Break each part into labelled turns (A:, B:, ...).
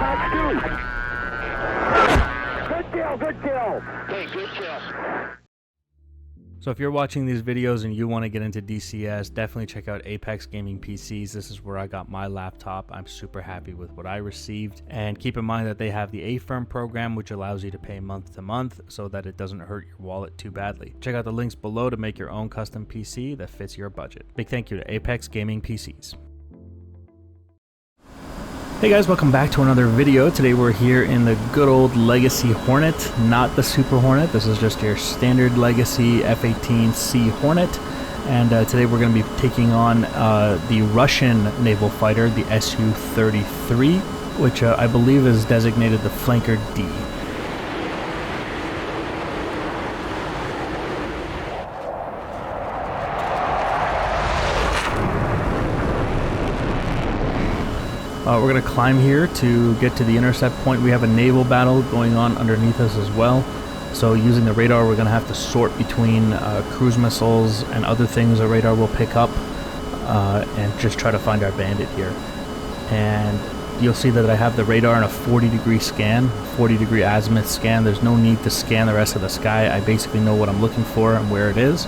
A: Good kill, good kill. Hey, good kill.
B: So if you're watching these videos and you want to get into DCS, definitely check out Apex Gaming PCs. This is where I got my laptop. I'm super happy with what I received. And keep in mind that they have the A-Firm program, which allows you to pay month to month so that it doesn't hurt your wallet too badly. Check out the links below to make your own custom PC that fits your budget. Big thank you to Apex Gaming PCs. Hey guys, welcome back to another video. Today we're here in the good old Legacy Hornet, not the Super Hornet. This is just your standard Legacy F-18C Hornet. And today we're going to be taking on the Russian naval fighter, the Su-33, which I believe is designated the Flanker D. We're going to climb here to get to the intercept point. We have a naval battle going on underneath us as well. So using the radar, we're going to have to sort between cruise missiles and other things the radar will pick up and just try to find our bandit here. And you'll see that I have the radar in a 40-degree scan, 40-degree azimuth scan. There's no need to scan the rest of the sky. I basically know what I'm looking for and where it is.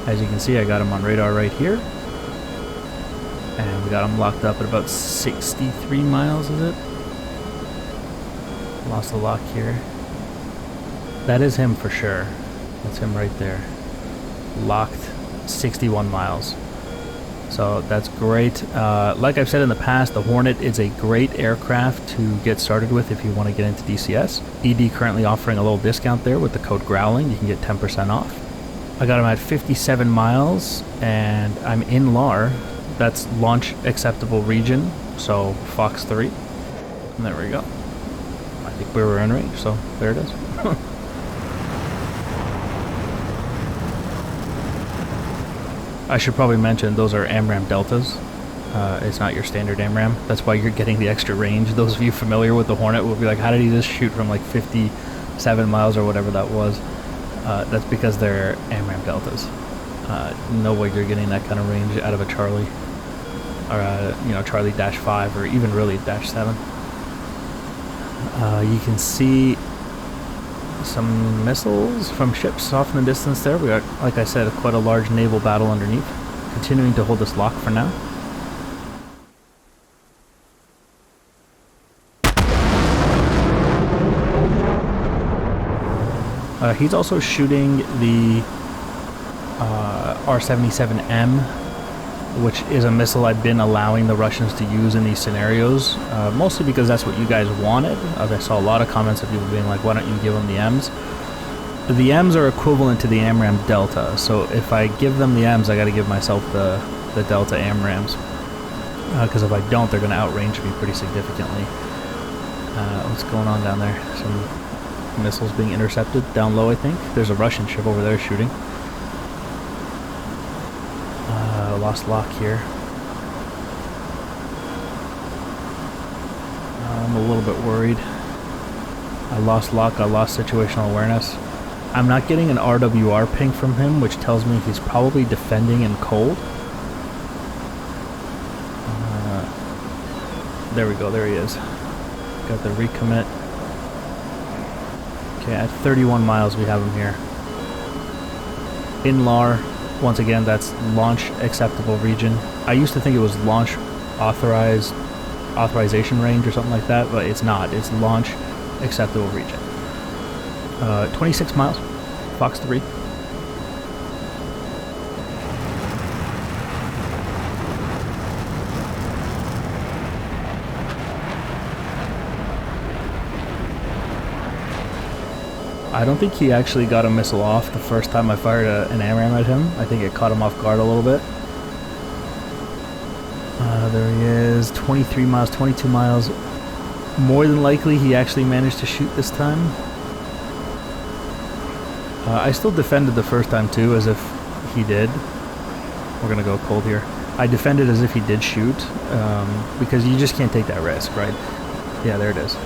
B: As you can see, I got him on radar right here. And we got him locked up at about 63 miles, is it? Lost the lock here. That is him for sure. That's him right there. Locked 61 miles. So that's great. Like I've said in the past, the Hornet is a great aircraft to get started with if you want to get into DCS. ED currently offering a little discount there with the code GROWLING. You can get 10% off. I got him at 57 miles and I'm in LAR. That's launch acceptable region, so Fox 3. And there we go. I think we were in range, so there it is. I should probably mention those are AMRAAM Deltas. It's not your standard AMRAAM. That's why you're getting the extra range. Those of you familiar with the Hornet will be like, how did he just shoot from like 57 miles or whatever that was? That's because they're AMRAAM Deltas. No way you're getting that kind of range out of a Charlie, or Charlie -5, or even really -7. You can see some missiles from ships off in the distance there. We got, like I said, quite a large naval battle underneath. Continuing to hold this lock for now. He's also shooting the R-77M, which is a missile I've been allowing the Russians to use in these scenarios, mostly because that's what you guys wanted. I saw a lot of comments of people being like, why don't you give them the M's? The M's are equivalent to the AMRAAM Delta, so if I give them the M's, I got to give myself the Delta AMRAAMs, because if I don't, they're going to outrange me pretty significantly. What's going on down there? Some missiles being intercepted down low, I think. There's a Russian ship over there shooting. Lost lock here. I'm a little bit worried. I lost lock, I lost situational awareness. I'm not getting an RWR ping from him, which tells me he's probably defending in cold. There we go, there he is. Got the recommit. Okay, at 31 miles we have him here. In LAR. Once again, that's launch acceptable region. I used to think it was launch authorization range or something like that, but it's not. It's launch acceptable region. 26 miles, Fox 3. I don't think he actually got a missile off the first time I fired an AMRAAM at him. I think it caught him off guard a little bit. There he is, 23 miles, 22 miles. More than likely he actually managed to shoot this time. I still defended the first time too, as if he did. We're gonna go cold here. I defended as if he did shoot, because you just can't take that risk, right? Yeah, there it is.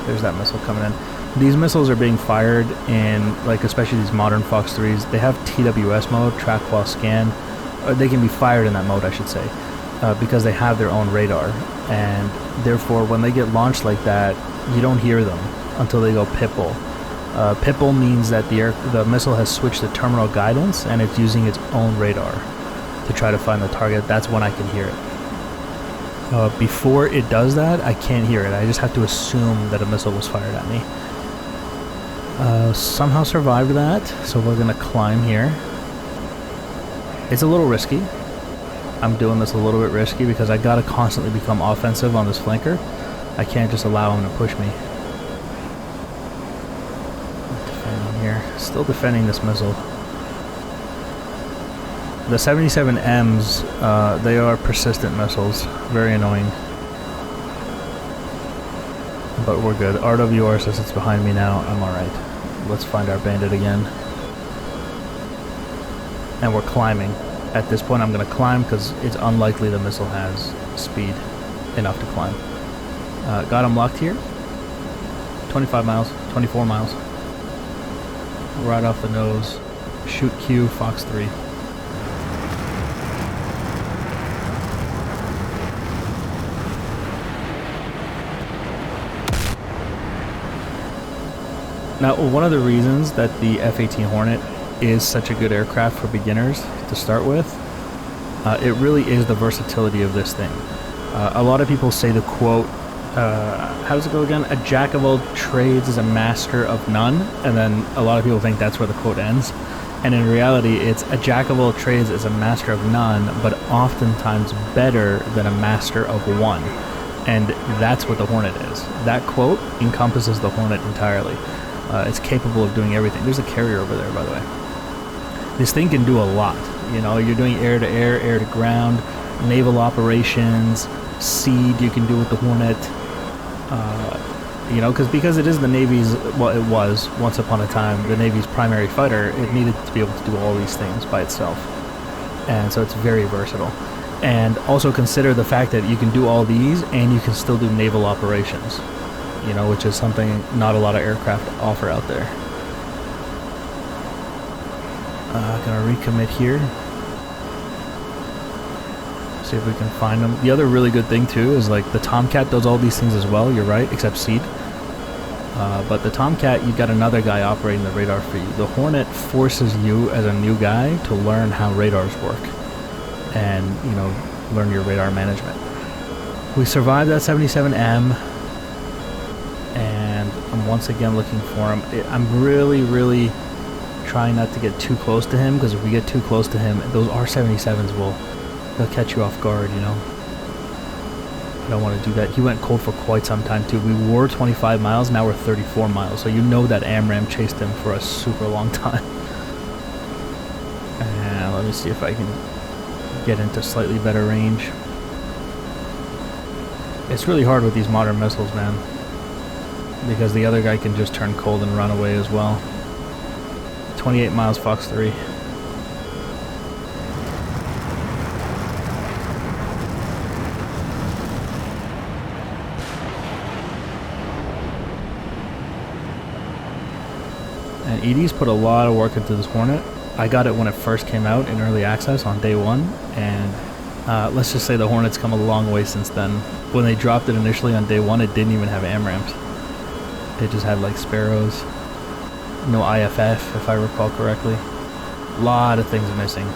B: There's that missile coming in. These missiles are being fired in, like, especially these modern Fox 3s. They have TWS mode, track while scan. Or they can be fired in that mode, I should say. because they have their own radar, and therefore when they get launched like that, you don't hear them until they go PIPL. PIPL means that the missile has switched to terminal guidance and it's using its own radar to try to find the target. That's when I can hear it. Before it does that, I can't hear it. I just have to assume that a missile was fired at me. Somehow survived that, so we're gonna climb here. It's a little risky. I'm doing this a little bit risky because I gotta constantly become offensive on this flanker. I can't just allow him to push me. Defending here. Still defending this missile. The 77Ms, they are persistent missiles. Very annoying. But we're good. RWR says it's behind me now. I'm alright. Let's find our bandit again. And we're climbing. At this point I'm going to climb because it's unlikely the missile has speed enough to climb. Got him locked here. 25 miles, 24 miles. Right off the nose. Shoot Q, Fox 3. Now, one of the reasons that the F-18 Hornet is such a good aircraft for beginners to start with, it really is the versatility of this thing. A lot of people say the quote, how does it go again? A jack of all trades is a master of none, and then a lot of people think that's where the quote ends. And in reality, it's a jack of all trades is a master of none, but oftentimes better than a master of one. And that's what the Hornet is. That quote encompasses the Hornet entirely. It's capable of doing everything. There's a carrier over there, by the way. This thing can do a lot. You know, you're doing air-to-air, air-to-ground, naval operations, seed you can do with the Hornet. You know, because it is the Navy's, well, it was, once upon a time, the Navy's primary fighter, it needed to be able to do all these things by itself. And so it's very versatile. And also consider the fact that you can do all these and you can still do naval operations. You know, which is something not a lot of aircraft offer out there. Gonna recommit here. See if we can find them. The other really good thing too is like the Tomcat does all these things as well, you're right, except seed. But the Tomcat, you've got another guy operating the radar for you. The Hornet forces you as a new guy to learn how radars work. And, you know, learn your radar management. We survived that 77M. And I'm once again looking for him. I'm really trying not to get too close to him, because if we get too close to him, those R-77s they'll catch you off guard, you know. I don't want to do that. He went cold for quite some time too. We were 25 miles, now we're 34 miles, so you know that AMRAAM chased him for a super long time. And let me see if I can get into slightly better range. It's really hard with these modern missiles, man, because the other guy can just turn cold and run away as well. 28 miles, Fox 3. And ED's put a lot of work into this Hornet. I got it when it first came out in early access on day one, and let's just say the Hornet's come a long way since then. When they dropped it initially on day one, it didn't even have AMRAAMs. It just had like Sparrows, no IFF if I recall correctly. A lot of things missing.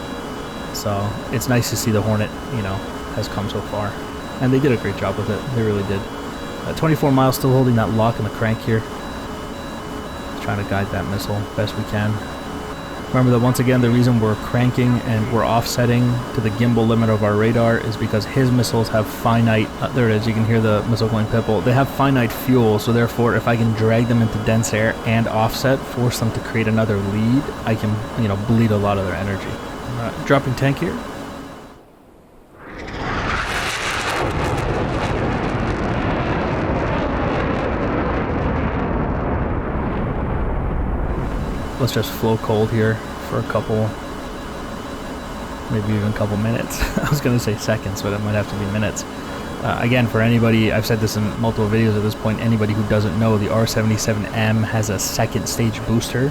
B: So it's nice to see the Hornet, you know, has come so far. And they did a great job with it, they really did. 24 miles, still holding that lock and the crank here. Trying to guide that missile best we can. Remember that once again, the reason we're cranking and we're offsetting to the gimbal limit of our radar is because his missiles have finite, there it is, you can hear the missile going pipple. They have finite fuel, so therefore if I can drag them into dense air and offset, force them to create another lead, I can, you know, bleed a lot of their energy. Dropping tank here. Let's just flow cold here for a couple, maybe even a couple minutes. I was going to say seconds, but it might have to be minutes. Again, for anybody, I've said this in multiple videos at this point, anybody who doesn't know, the R-77M has a second stage booster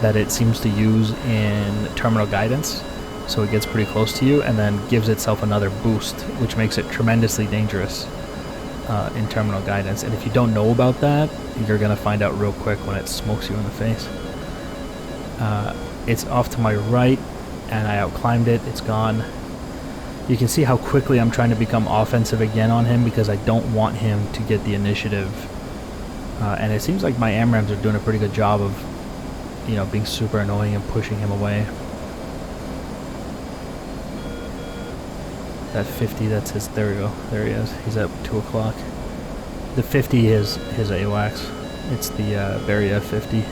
B: that it seems to use in terminal guidance. so it gets pretty close to you and then gives itself another boost, which makes it tremendously dangerous in terminal guidance. And if you don't know about that, you're gonna find out real quick when it smokes you in the face. It's off to my right, and I outclimbed it. It's gone. You can see how quickly I'm trying to become offensive again on him because I don't want him to get the initiative. And it seems like my AMRAMs are doing a pretty good job of, you know, being super annoying and pushing him away. That 50, that's his, there we go, there he is. He's at 2 o'clock. The 50 is his AWACS. It's the Barrier 50.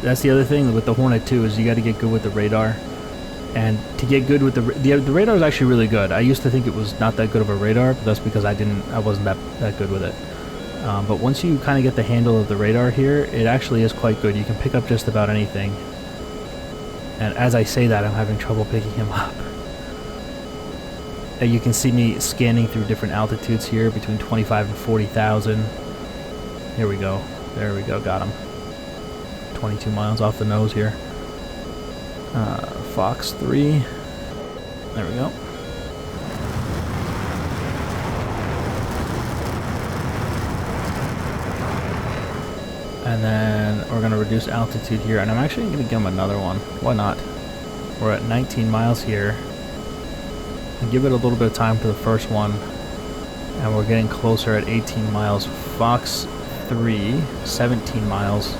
B: That's the other thing with the Hornet too, is you gotta get good with the radar. And to get good with the radar is actually really good. I used to think it was not that good of a radar, but that's because I wasn't that good with it. But once you kind of get the handle of the radar here, it actually is quite good. You can pick up just about anything. And as I say that, I'm having trouble picking him up. And you can see me scanning through different altitudes here, between 25 and 40,000. Here we go. There we go, got him. 22 miles off the nose here. Fox 3. There we go. And then we're going to reduce altitude here, and I'm actually going to give him another one. Why not? We're at 19 miles here. And give it a little bit of time for the first one. And we're getting closer at 18 miles. Fox 3, 17 miles.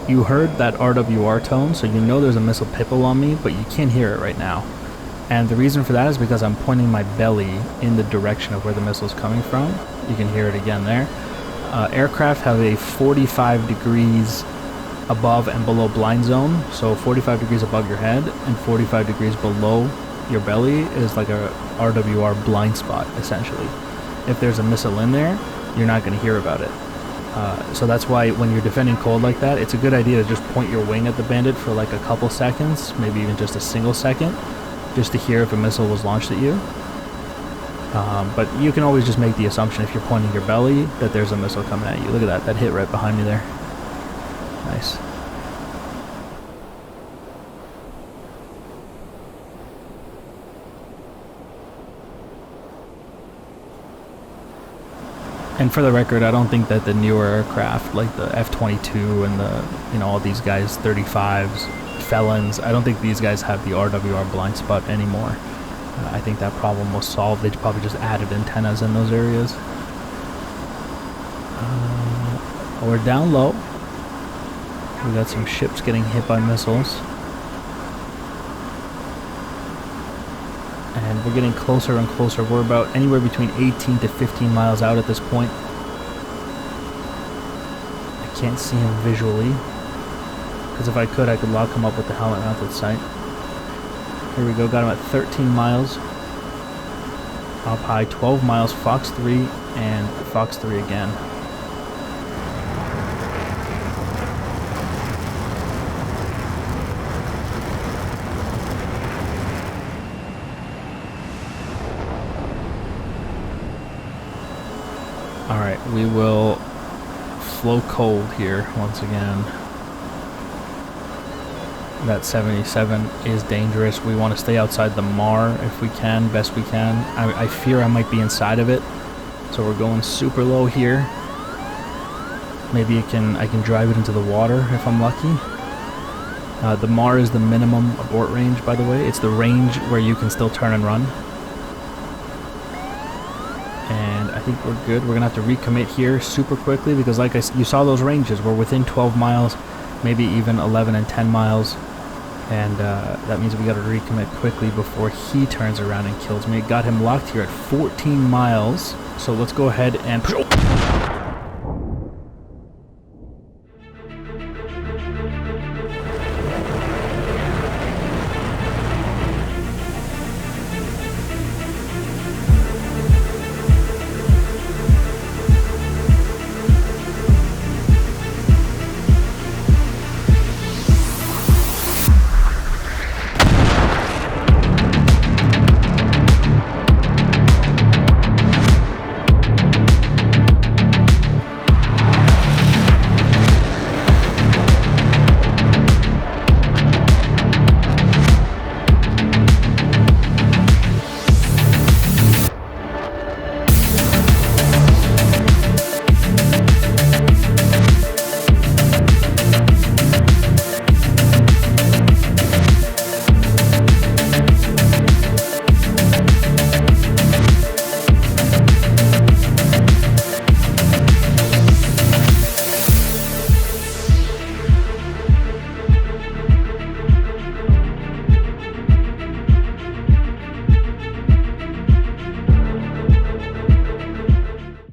B: You heard that RWR tone, so you know there's a missile pipple on me, but you can't hear it right now. And the reason for that is because I'm pointing my belly in the direction of where the missile's coming from. You can hear it again there. Aircraft have a 45 degrees above and below blind zone, so 45 degrees above your head and 45 degrees below your belly is like a RWR blind spot, essentially. If there's a missile in there, you're not going to hear about it. So that's why when you're defending cold like that, it's a good idea to just point your wing at the bandit for like a couple seconds, maybe even just a single second, just to hear if a missile was launched at you. But you can always just make the assumption if you're pointing your belly that there's a missile coming at you. Look at that hit right behind me there. Nice. And for the record, I don't think that the newer aircraft, like the F-22 and the, you know, all these guys, 35s, Felons, I don't think these guys have the RWR blind spot anymore. I think that problem was solved. They probably just added antennas in those areas. We're down low. We got some ships getting hit by missiles. And we're getting closer and closer. We're about anywhere between 18 to 15 miles out at this point. I can't see him visually, because if I could lock him up with the helmet mounted sight. Here we go, got him at 13 miles. Up high, 12 miles, Fox 3 and Fox 3 again. Alright, we will flow cold here once again. That 77 is dangerous. We want to stay outside the MAR if we can, best we can. I fear I might be inside of it, so we're going super low here. Maybe I can drive it into the water if I'm lucky. The MAR is the minimum abort range, by the way. It's the range where you can still turn and run. And I think we're good. We're gonna have to recommit here super quickly because, like you saw those ranges. We're within 12 miles, maybe even 11 and 10 miles. And that means we got to recommit quickly before he turns around and kills me. Got him locked here at 14 miles. So let's go ahead and...